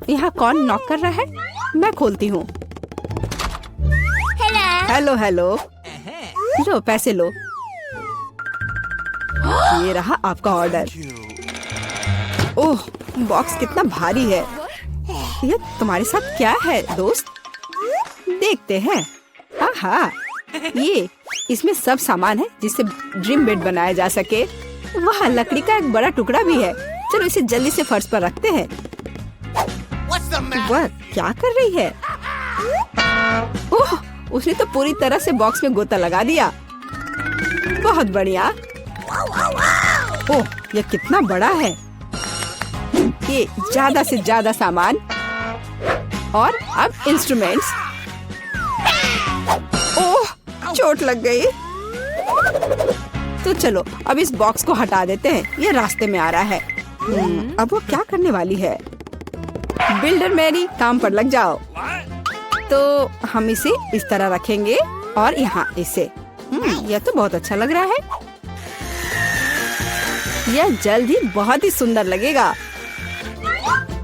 यहाँ कौन नॉक कर रहा है? मैं खोलती हूँ। Hello hello. लो पैसे लो। ये रहा आपका ऑर्डर। ओह, बॉक्स कितना भारी है। ये तुम्हारे साथ क्या है दोस्त? देखते हैं। हाँ, ये इसमें सब सामान है जिससे ड्रीम बेड बनाया जा सके। वहाँ लकड़ी का एक बड़ा टुकड़ा भी है। चलो इसे जल्दी से फर्श पर रखते हैं। वह क्या कर रही है? ओह, उसने तो पूरी तरह से बॉक्स में गोता लगा दिया। बहुत बढ़िया। ओह, यह कितना बड़ा है। ये ज्यादा से ज्यादा सामान और अब इंस्ट्रूमेंट्स। ओह, चोट लग गई। तो चलो अब इस बॉक्स को हटा देते हैं। ये रास्ते में आ रहा है। अब वो क्या करने वाली है? बिल्डर मैरी, काम पर लग जाओ। तो हम इसे इस तरह रखेंगे और यहाँ इसे। यह तो बहुत अच्छा लग रहा है। यह जल्द ही बहुत ही सुंदर लगेगा।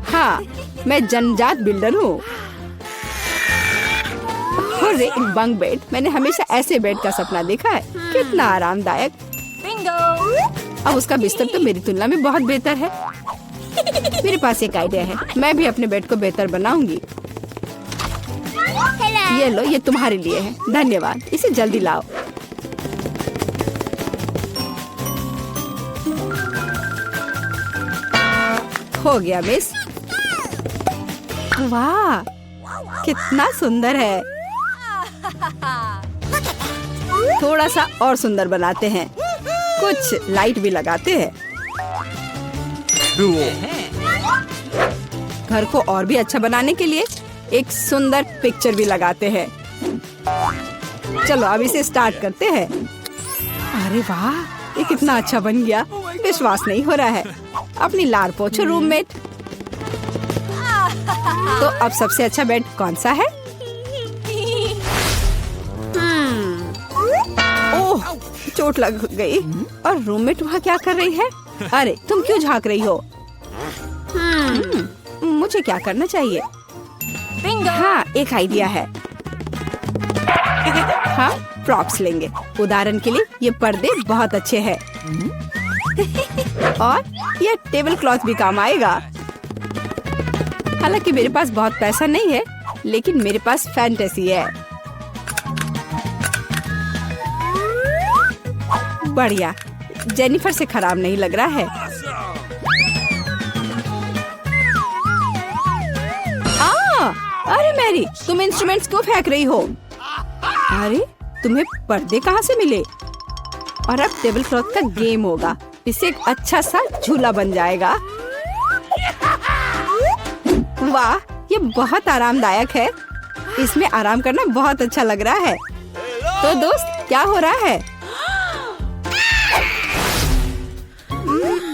हाँ, मैं जन्मजात बिल्डर हूँ। एक बंक बेड, मैंने हमेशा ऐसे बेड का सपना देखा है। कितना आरामदायक। अब उसका बिस्तर तो मेरी तुलना में बहुत बेहतर है। मेरे पास एक आइडिया है। मैं भी अपने बेड को बेहतर बनाऊंगी। ये लो, ये तुम्हारे लिए है। धन्यवाद। इसे जल्दी लाओ। हो गया मिस। वाह, कितना सुंदर है। थोड़ा सा और सुंदर बनाते हैं। कुछ लाइट भी लगाते हैं। घर को और भी अच्छा बनाने के लिए एक सुंदर पिक्चर भी लगाते हैं। चलो अब इसे स्टार्ट करते हैं। अरे वाह, ये कितना अच्छा बन गया। विश्वास नहीं हो रहा है। अपनी लार पोछो रूममेट। तो अब सबसे अच्छा बेड कौन सा है? ओह, चोट लग गई। और रूममेट वहाँ क्या कर रही है? अरे तुम क्यों झांक रही हो? मुझे क्या करना चाहिए? हाँ, एक आइडिया है। हाँ, प्रॉप्स लेंगे। उदाहरण के लिए ये पर्दे बहुत अच्छे हैं। और ये टेबल क्लॉथ भी काम आएगा। हालांकि मेरे पास बहुत पैसा नहीं है, लेकिन मेरे पास फैंटेसी है। बढ़िया, जेनिफर से खराब नहीं लग रहा है। अरे मैरी, तुम इंस्ट्रूमेंट्स क्यों फेंक रही हो? अरे, तुम्हें पर्दे कहाँ से मिले? और अब टेबल क्लॉथ का गेम होगा। इससे एक अच्छा सा झूला बन जाएगा। वाह, ये बहुत आरामदायक है। इसमें आराम करना बहुत अच्छा लग रहा है। तो दोस्त, क्या हो रहा है?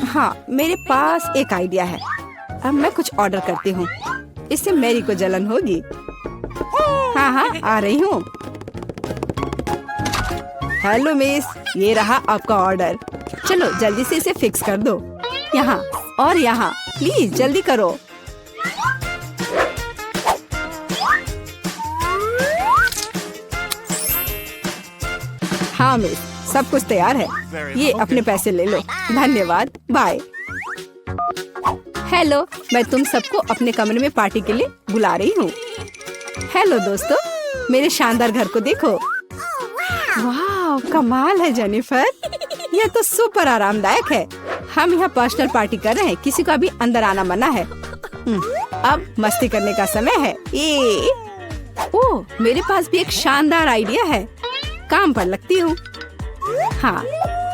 हाँ, मेरे पास एक आइडिया है। अब मैं कुछ ऑर्डर करती हूँ। इससे मैरी को जलन होगी। हाँ, आ रही हूँ। हेलो मिस, ये रहा आपका ऑर्डर। चलो जल्दी से इसे फिक्स कर दो। यहाँ और यहाँ, प्लीज जल्दी करो। हाँ मिस, सब कुछ तैयार है। ये अपने पैसे ले लो। धन्यवाद, बाय। हेलो, मैं तुम सबको अपने कमरे में पार्टी के लिए बुला रही हूँ। हेलो दोस्तों, मेरे शानदार घर को देखो। वाह, कमाल है जेनिफर। यह तो सुपर आरामदायक है। हम यहाँ पर्सनल पार्टी कर रहे हैं। किसी को अभी अंदर आना मना है। अब मस्ती करने का समय है। ओह, मेरे पास भी एक शानदार आइडिया है। काम पर लगती हूँ। हाँ,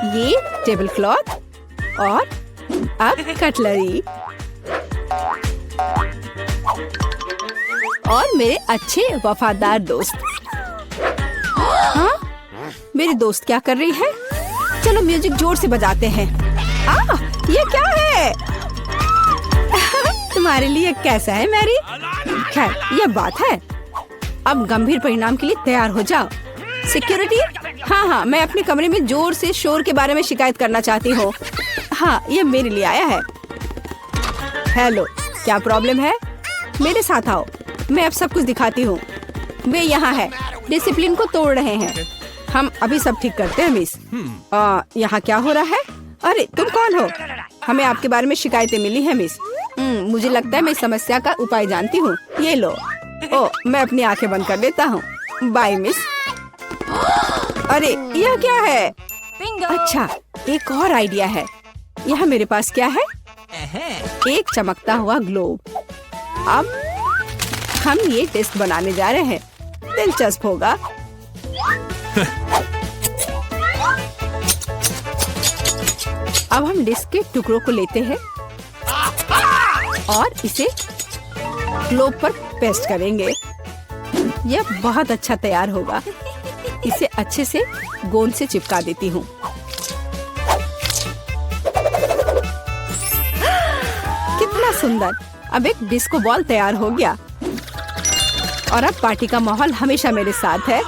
ये टेबल क्लॉथ और अब कटलरी और मेरे अच्छे वफादार दोस्त। हाँ, मेरी दोस्त क्या कर रही है? चलो म्यूजिक जोर से बजाते हैं। ये क्या है? तुम्हारे लिए कैसा है मैरी? खैर, ये बात है। अब गंभीर परिणाम के लिए तैयार हो जाओ। सिक्योरिटी, हाँ, मैं अपने कमरे में जोर से शोर के बारे में शिकायत करना चाहती हूँ। हाँ, ये मेरे लिए आया है। हेलो, क्या प्रॉब्लम है? मेरे साथ आओ, मैं अब सब कुछ दिखाती हूँ। वे यहाँ है, डिसिप्लिन को तोड़ रहे हैं। हम अभी सब ठीक करते हैं मिस। यहाँ क्या हो रहा है? अरे तुम कौन हो? हमें आपके बारे में शिकायतें मिली है मिस। मुझे लगता है मैं इस समस्या का उपाय जानती हूँ। ये लो। ओ, मैं अपनी आंखें बंद कर लेता हूँ। Bye miss. अरे यह क्या है? अच्छा, एक और आइडिया है। यहाँ मेरे पास क्या है? एक चमकता हुआ ग्लोब। अब हम ये टेस्ट बनाने जा रहे हैं। दिलचस्प होगा। अब हम डिस्क के टुकड़ों को लेते हैं और इसे ग्लोब पर पेस्ट करेंगे। यह बहुत अच्छा तैयार होगा। इसे अच्छे से गोंद से चिपका देती हूँ। कितना सुंदर। अब एक डिस्को बॉल तैयार हो गया और अब पार्टी का माहौल हमेशा मेरे साथ है।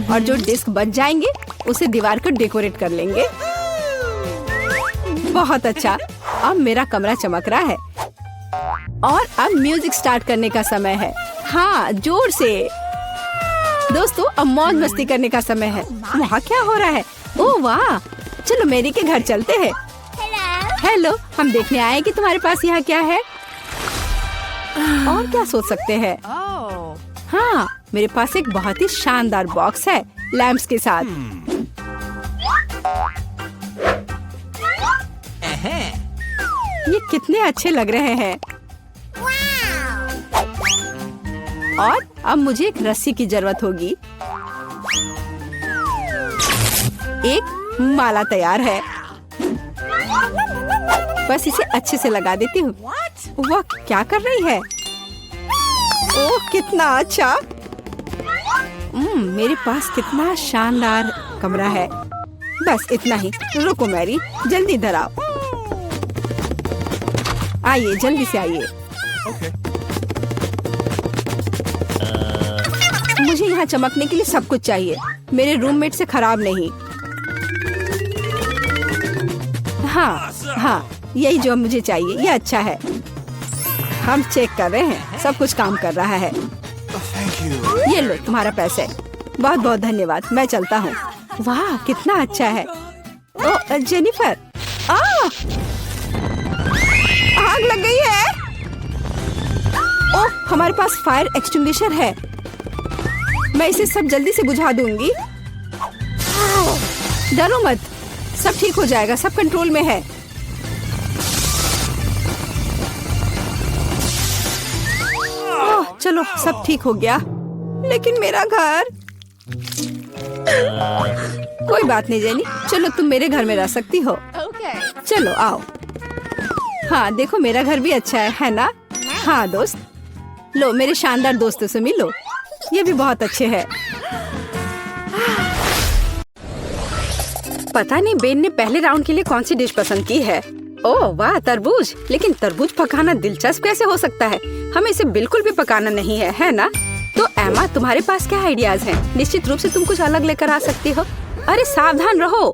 और जो डिस्क बच जाएंगे उसे दीवार को डेकोरेट कर लेंगे। बहुत अच्छा। अब मेरा कमरा चमक रहा है और अब म्यूजिक स्टार्ट करने का समय है। हाँ, जोर से। दोस्तों, अब मौज मस्ती करने का समय है। वहाँ क्या हो रहा है? ओह वाह, चलो मेरी के घर चलते हैं। हेलो, हम देखने आए कि तुम्हारे पास यहाँ क्या है। और क्या सोच सकते हैं? हाँ, मेरे पास एक बहुत ही शानदार बॉक्स है लैंप्स के साथ। ये कितने अच्छे लग रहे हैं। और अब मुझे एक रस्सी की जरूरत होगी। एक माला तैयार है। बस इसे अच्छे से लगा देती हूँ। वह क्या कर रही है? ओह, कितना अच्छा। मेरे पास कितना शानदार कमरा है। बस इतना ही। रुको मैरी, जल्दी इधर आओ। आइए, जल्दी से आइए। मुझे यहाँ चमकने के लिए सब कुछ चाहिए। मेरे रूममेट से खराब नहीं। हाँ, यही जो मुझे चाहिए। ये अच्छा है। हम चेक कर रहे हैं, सब कुछ काम कर रहा है। ये लो तुम्हारा पैसे। बहुत बहुत धन्यवाद। मैं चलता हूँ। वाह, कितना अच्छा है। ओ जेनिफर, आग लग गई है। ओह, हमारे पास फायर एक्सटिंग्विशर है। मैं इसे सब जल्दी से बुझा दूंगी। डरो मत, सब ठीक हो जाएगा। सब कंट्रोल में है। ओह, चलो सब ठीक हो गया। लेकिन मेरा घर। कोई बात नहीं जेनी, चलो तुम मेरे घर में रह सकती हो। चलो आओ। हाँ, देखो मेरा घर भी अच्छा है ना? हाँ दोस्त, लो मेरे शानदार दोस्तों से मिलो। ये भी बहुत अच्छे हैं। पता नहीं बेन ने पहले राउंड के लिए कौन सी डिश पसंद की है। ओह वाह, तरबूज। लेकिन तरबूज पकाना दिलचस्प कैसे हो सकता है? हमें इसे बिल्कुल भी पकाना नहीं है, है ना? तो एमा, तुम्हारे पास क्या आइडियाज हैं? निश्चित रूप से तुम कुछ अलग लेकर आ सकती हो। अरे सावधान रहो।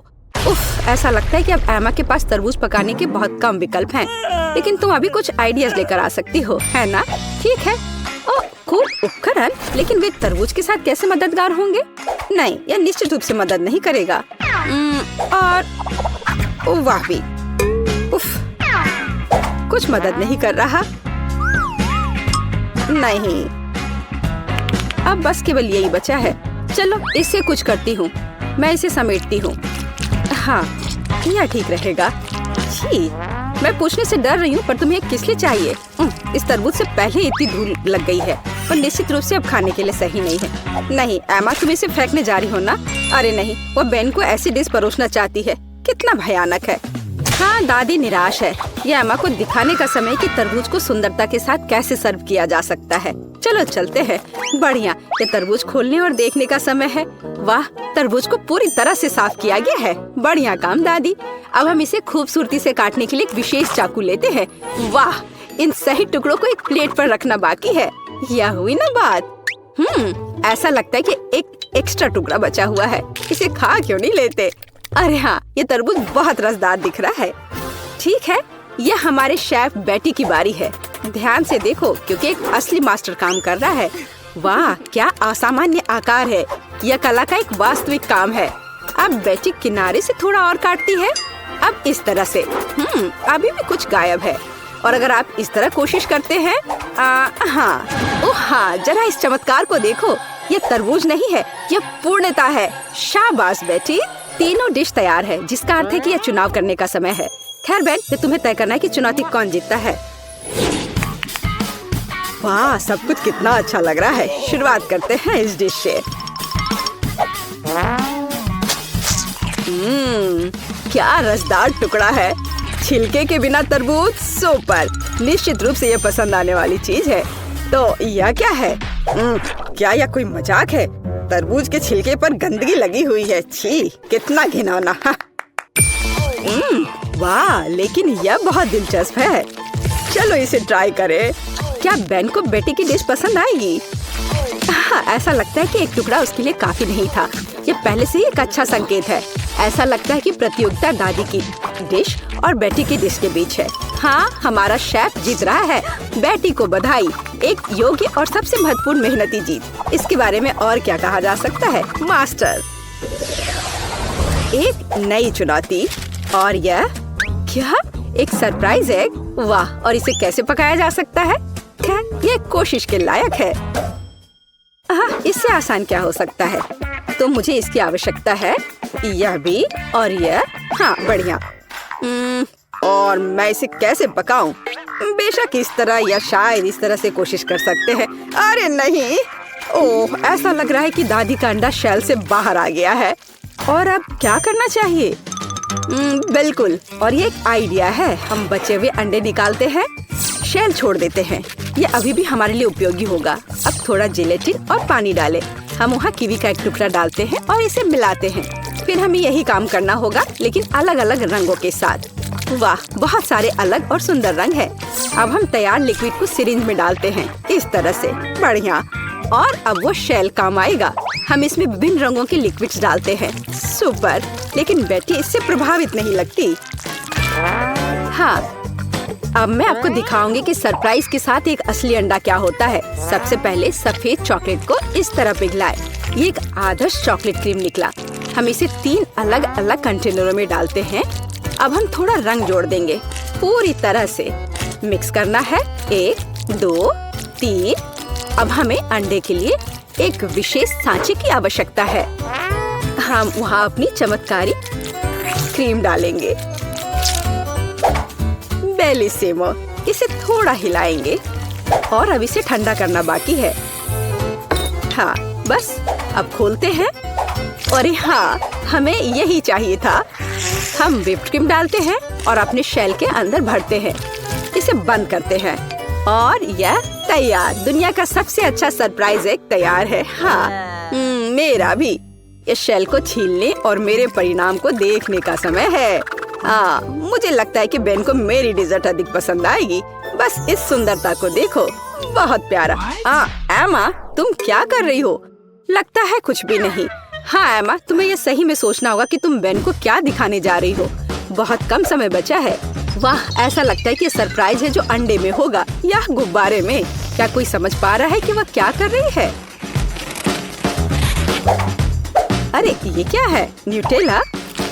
उफ, ऐसा लगता है कि अब एमा के पास तरबूज पकाने के बहुत कम विकल्प हैं। लेकिन तुम अभी कुछ आइडियाज लेकर आ सकती हो, है ना? ठीक है। ओह, खूब उपकरण। लेकिन वे तरबूज के साथ कैसे मददगार होंगे? नहीं, यह निश्चित रूप से मदद नहीं करेगा। और वाह भी। उफ, कुछ मदद नहीं कर रहा। नहीं, अब बस केवल यही बचा है। चलो इससे कुछ करती हूँ। मैं इसे समेटती हूँ। हाँ, यह ठीक रहेगा। छी, मैं पूछने से डर रही हूँ, पर तुम्हें किस लिए चाहिए? इस तरबूज से पहले इतनी धूल लग गई है और निश्चित रूप से अब खाने के लिए सही नहीं है। नहीं एमा, तुम इसे फेंकने जा रही हो ना? अरे नहीं, वो बेन को ऐसी डिश परोसना चाहती है। कितना भयानक है। हाँ, दादी निराश है। ये एमा को दिखाने का समय कि तरबूज को सुंदरता के साथ कैसे सर्व किया जा सकता है। चलो चलते हैं। बढ़िया, ये तरबूज खोलने और देखने का समय है। वाह, तरबूज को पूरी तरह से साफ किया गया है। बढ़िया काम दादी। अब हम इसे खूबसूरती से काटने के लिए एक विशेष चाकू लेते हैं। वाह, इन सही टुकड़ों को एक प्लेट पर रखना बाकी है। यह हुई ना बात। ऐसा लगता है कि एक एक्स्ट्रा टुकड़ा बचा हुआ है। इसे खा क्यों नहीं लेते? अरे हाँ, ये तरबूज बहुत रसदार दिख रहा है। ठीक है, यह हमारे शेफ बेटी की बारी है। ध्यान से देखो क्योंकि एक असली मास्टर काम कर रहा है। वाह, क्या असामान्य आकार है। यह कला का एक वास्तविक काम है। अब बेटी किनारे से थोड़ा और काटती है। अब इस तरह से। अभी भी कुछ गायब है। और अगर आप इस तरह कोशिश करते हैं, हाँ, जरा इस चमत्कार को देखो। ये तरबूज नहीं है, ये पूर्णता है। शाबाश बेटी, तीनों डिश तैयार है, जिसका अर्थ है कि यह चुनाव करने का समय है। खैर बहन, ये तुम्हें तय करना है कि चुनौती कौन जीतता है। वाह, सब कुछ कितना अच्छा लग रहा है। शुरुआत करते हैं इस डिश से। क्या रसदार टुकड़ा है। छिलके के बिना तरबूज सुपर। निश्चित रूप से ये पसंद आने वाली चीज है। तो यह क्या है? क्या यह कोई मजाक है? तरबूज के छिलके पर गंदगी लगी हुई है। छी, कितना घिनौना। वाह, लेकिन यह बहुत दिलचस्प है। चलो इसे ट्राई करें। क्या बेन को बेटी की डिश पसंद आएगी? ऐसा लगता है कि एक टुकड़ा उसके लिए काफी नहीं था। ये पहले से ही एक अच्छा संकेत है। ऐसा लगता है कि प्रतियोगिता दादी की डिश और बेटी की डिश के बीच है। हाँ, हमारा शेफ जीत रहा है। बेटी को बधाई। एक योग्य और सबसे महत्वपूर्ण मेहनती जीत। इसके बारे में और क्या कहा जा सकता है? मास्टर। एक नई चुनौती। और यह क्या? एक सरप्राइज एग। वाह, और इसे कैसे पकाया जा सकता है? खैर, ये कोशिश के लायक है। इससे आसान क्या हो सकता है? तो मुझे इसकी आवश्यकता है। यह भी और यह। हाँ, बढ़िया। और मैं इसे कैसे पकाऊं? बेशक इस तरह या शायद इस तरह से कोशिश कर सकते हैं। अरे नहीं, ओह, ऐसा लग रहा है कि दादी का अंडा शेल से बाहर आ गया है। और अब क्या करना चाहिए? बिल्कुल, और ये एक आइडिया है। हम बचे हुए अंडे निकालते हैं, शेल छोड़ देते हैं। ये अभी भी हमारे लिए उपयोगी होगा। अब थोड़ा जिलेटिन और पानी डालें। हम वहाँ कीवी का एक टुकड़ा डालते हैं और इसे मिलाते हैं। फिर हमें यही काम करना होगा, लेकिन अलग अलग रंगों के साथ। वाह, बहुत सारे अलग और सुंदर रंग है। अब हम तैयार लिक्विड को सिरिंज में डालते हैं, इस तरह से। बढ़िया। और अब वो शेल काम आएगा। हम इसमें विभिन्न रंगों के लिक्विड्स डालते हैं। सुपर। लेकिन बेटी इससे प्रभावित नहीं लगती। हाँ, अब मैं आपको दिखाऊंगी कि सरप्राइज के साथ एक असली अंडा क्या होता है। सबसे पहले सफेद चॉकलेट को इस तरह पिघलाएं। ये एक आदर्श चॉकलेट क्रीम निकला। हम इसे 3 अलग अलग कंटेनरों में डालते हैं। अब हम थोड़ा रंग जोड़ देंगे। पूरी तरह से मिक्स करना है। 1, 2, 3। अब हमें अंडे के लिए एक विशेष सांचे की आवश्यकता है। हम वहाँ अपनी चमत्कारी क्रीम डालेंगे। बेलिसिमो। इसे थोड़ा हिलाएंगे और अब इसे ठंडा करना बाकी है। हाँ, बस अब खोलते हैं। और हाँ, हमें यही चाहिए था। हम व्हिप्ड क्रीम डालते हैं और अपने शेल के अंदर भरते हैं। इसे बंद करते हैं और यह तैयार। दुनिया का सबसे अच्छा सरप्राइज एग तैयार है। हाँ, मेरा भी। इस शेल को छीलने और मेरे परिणाम को देखने का समय है। मुझे लगता है कि बेन को मेरी डिजर्ट अधिक पसंद आएगी। बस इस सुंदरता को देखो, बहुत प्यारा। एमा, तुम क्या कर रही हो? लगता है कुछ भी नहीं। हाँ एमा, तुम्हें ये सही में सोचना होगा कि तुम बेन को क्या दिखाने जा रही हो। बहुत कम समय बचा है। वाह, ऐसा लगता है कि ये सरप्राइज है जो अंडे में होगा या गुब्बारे में। क्या कोई समझ पा रहा है कि वह क्या कर रही है? अरे ये क्या है? न्यूटेला?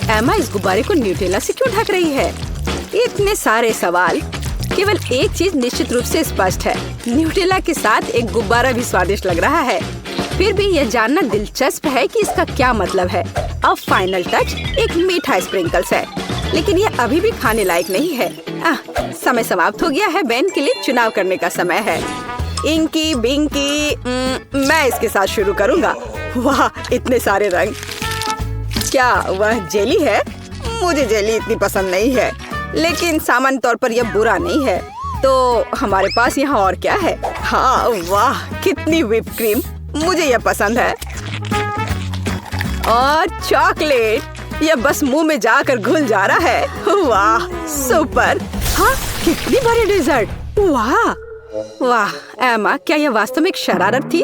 एमा इस गुब्बारे को न्यूटेला से क्यों ढक रही है? इतने सारे सवाल। केवल एक चीज निश्चित रूप से स्पष्ट है, न्यूटेला के साथ एक गुब्बारा भी स्वादिष्ट लग रहा है। फिर भी यह जानना दिलचस्प है कि इसका क्या मतलब है। अब फाइनल टच एक मीठा स्प्रिंकल्स है, लेकिन यह अभी भी खाने लायक नहीं है। समय समाप्त हो गया है। बेन के लिए चुनाव करने का समय है। इंकी बिंकी, मैं इसके साथ शुरू करूँगा। वाह, इतने सारे रंग। क्या वह जेली है? मुझे जेली इतनी पसंद नहीं है, लेकिन सामान्य तौर पर यह बुरा नहीं है। तो हमारे पास यहाँ और क्या है? हाँ, वाह, कितनी व्हिप क्रीम। मुझे यह पसंद है। और चॉकलेट, यह बस मुंह में जाकर घुल जा रहा है। वाह, सुपर। हाँ, कितनी बड़ी डेजर्ट। वाह वाह एमा, क्या यह वास्तव में एक शरारत थी?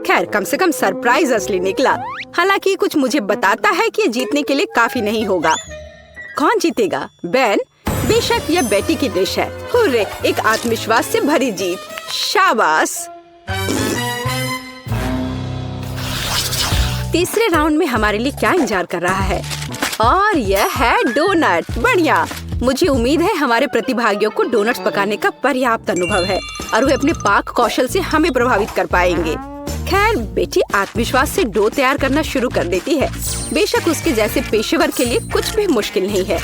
खैर, कम से कम सरप्राइज असली निकला। हालांकि कुछ मुझे बताता है कि जीतने के लिए काफी नहीं होगा। कौन जीतेगा? बेन? बेशक यह बेटी की डिश है। हुर्रे, एक आत्मविश्वास से भरी जीत। शाबाश। तीसरे राउंड में हमारे लिए क्या इंतजार कर रहा है? और यह है डोनट। बढ़िया। मुझे उम्मीद है हमारे प्रतिभागियों को डोनट्स पकाने का पर्याप्त अनुभव है और वे अपने पाक कौशल से हमें प्रभावित कर पाएंगे। खैर, बेटी आत्मविश्वास से डो तैयार करना शुरू कर देती है। बेशक उसके जैसे पेशेवर के लिए कुछ भी मुश्किल नहीं है।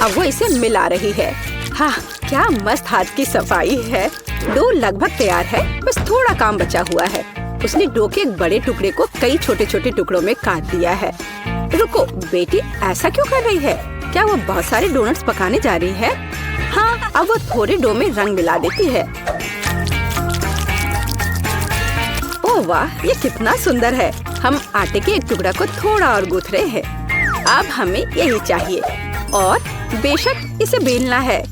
अब वो इसे मिला रही है। हाँ, क्या मस्त हाथ की सफाई है। डो लगभग तैयार है, बस थोड़ा काम बचा हुआ है। उसने डो के एक बड़े टुकड़े को कई छोटे छोटे टुकड़ों में काट दिया है। रुको, बेटी ऐसा क्यों कर रही है? क्या वो बहुत सारे डोनट्स पकाने जा रही है? हाँ, अब वो थोड़े डो में रंग मिला देती है। ओह वाह, ये कितना सुंदर है। हम आटे के एक टुकड़ा को थोड़ा और गूंथ रहे हैं। अब हमें यही चाहिए और बेशक इसे बेलना है।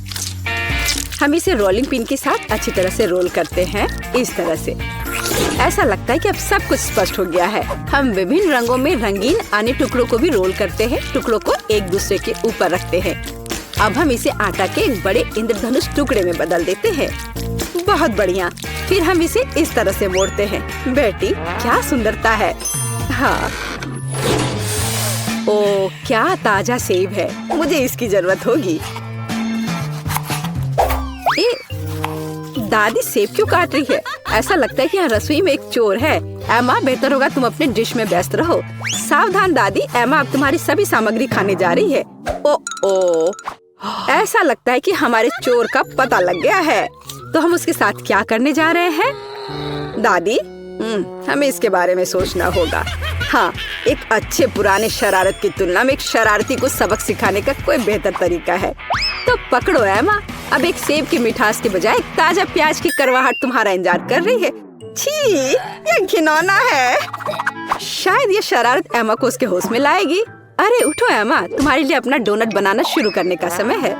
हम इसे रोलिंग पिन के साथ अच्छी तरह से रोल करते हैं। इस तरह से ऐसा लगता है कि अब सब कुछ स्पष्ट हो गया है। हम विभिन्न रंगों में रंगीन अन्य टुकड़ों को भी रोल करते हैं। टुकड़ों को एक दूसरे के ऊपर रखते हैं। अब हम इसे आटा के एक बड़े इंद्रधनुष टुकड़े में बदल देते हैं। बहुत बढ़िया। फिर हम इसे इस तरह से मोड़ते हैं। बेटी, क्या सुंदरता है। हाँ, ओ क्या ताजा सेब है। मुझे इसकी जरूरत होगी। दादी सेब क्यों काट रही है? ऐसा लगता है कि यहाँ रसोई में एक चोर है। एमा, बेहतर होगा तुम अपने डिश में व्यस्त रहो। सावधान दादी, एमा अब तुम्हारी सभी सामग्री खाने जा रही है। ओ, ऐसा लगता है कि हमारे चोर का पता लग गया है। तो हम उसके साथ क्या करने जा रहे हैं? दादी, हमें इसके बारे में सोचना होगा। हाँ, एक अच्छे पुराने शरारत की तुलना में एक शरारती को सबक सिखाने का कोई बेहतर तरीका है। तो पकड़ो एमा, अब एक सेब की मिठास के बजाय एक ताजा प्याज की करवाहट तुम्हारा इंतजार कर रही है। छी, ये घिनौना है। शायद ये शरारत एमा को उसके होश में लाएगी। अरे उठो एमा, तुम्हारे लिए अपना डोनट बनाना शुरू करने का समय है।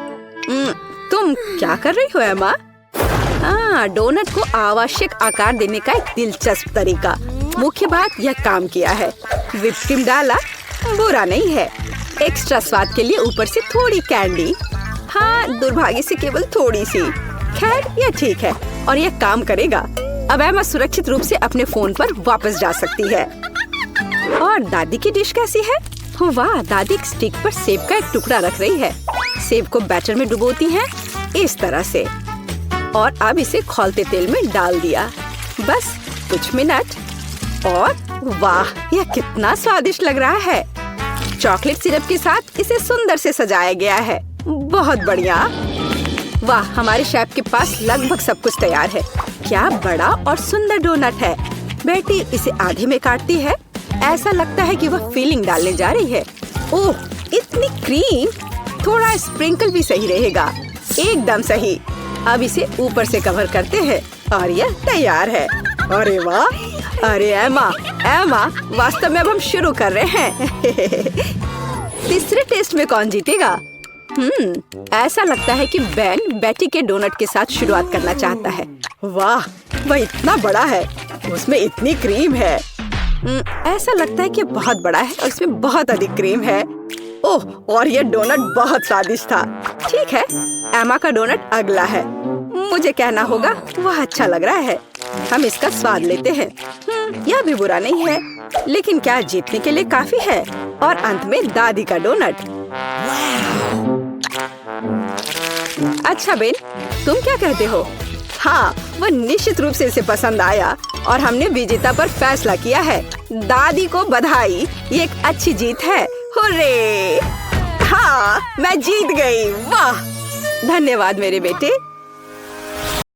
तुम क्या कर रही हो एमा? हाँ, डोनट को आवश्यक आकार देने का एक दिलचस्प तरीका। मुख्य बात, यह काम किया है। व्हिप क्रीम डाला, बुरा नहीं है। एक्स्ट्रा स्वाद के लिए ऊपर से थोड़ी कैंडी। हाँ, दुर्भाग्य से केवल थोड़ी सी। खैर, यह ठीक है और यह काम करेगा। अब एमा सुरक्षित रूप से अपने फोन पर वापस जा सकती है। और दादी की डिश कैसी है? वाह, दादी एक स्टिक पर सेब का एक टुकड़ा रख रही है। सेब को बैटर में डुबोती हैं, इस तरह से, और अब इसे खौलते तेल में डाल दिया। बस कुछ मिनट और वाह, यह कितना स्वादिष्ट लग रहा है। चॉकलेट सिरप के साथ इसे सुंदर से सजाया गया है। बहुत बढ़िया। वाह, हमारे शेफ के पास लगभग सब कुछ तैयार है। क्या बड़ा और सुंदर डोनट है। बेटी इसे आधे में काटती है। ऐसा लगता है कि वह फिलिंग डालने जा रही है। ओह, इतनी क्रीम। थोड़ा स्प्रिंकल भी सही रहेगा। एकदम सही। अब इसे ऊपर से कवर करते हैं और यह तैयार है। अरे वाह। अरे एमा, वास्तव में अब हम शुरू कर रहे हैं। तीसरे टेस्ट में कौन जीतेगा? ऐसा लगता है कि बेन बेटी के डोनट के साथ शुरुआत करना चाहता है। वाह, वह इतना बड़ा है, उसमें इतनी क्रीम है। ऐसा लगता है कि बहुत बड़ा है और इसमें बहुत अधिक क्रीम है। ओह, और यह डोनट बहुत स्वादिष्ट था। ठीक है, एमा का डोनट अगला है। मुझे कहना होगा वह अच्छा लग रहा है। हम इसका स्वाद लेते हैं। यह भी बुरा नहीं है, लेकिन क्या जीतने के लिए काफी है? और अंत में दादी का डोनट। अच्छा बेन, तुम क्या कहते हो? हाँ, वह निश्चित रूप से इसे पसंद आया और हमने विजेता पर फैसला किया है। दादी को बधाई, ये एक अच्छी जीत है। हुर्रे! हाँ, मैं जीत गई। वाह, धन्यवाद मेरे बेटे।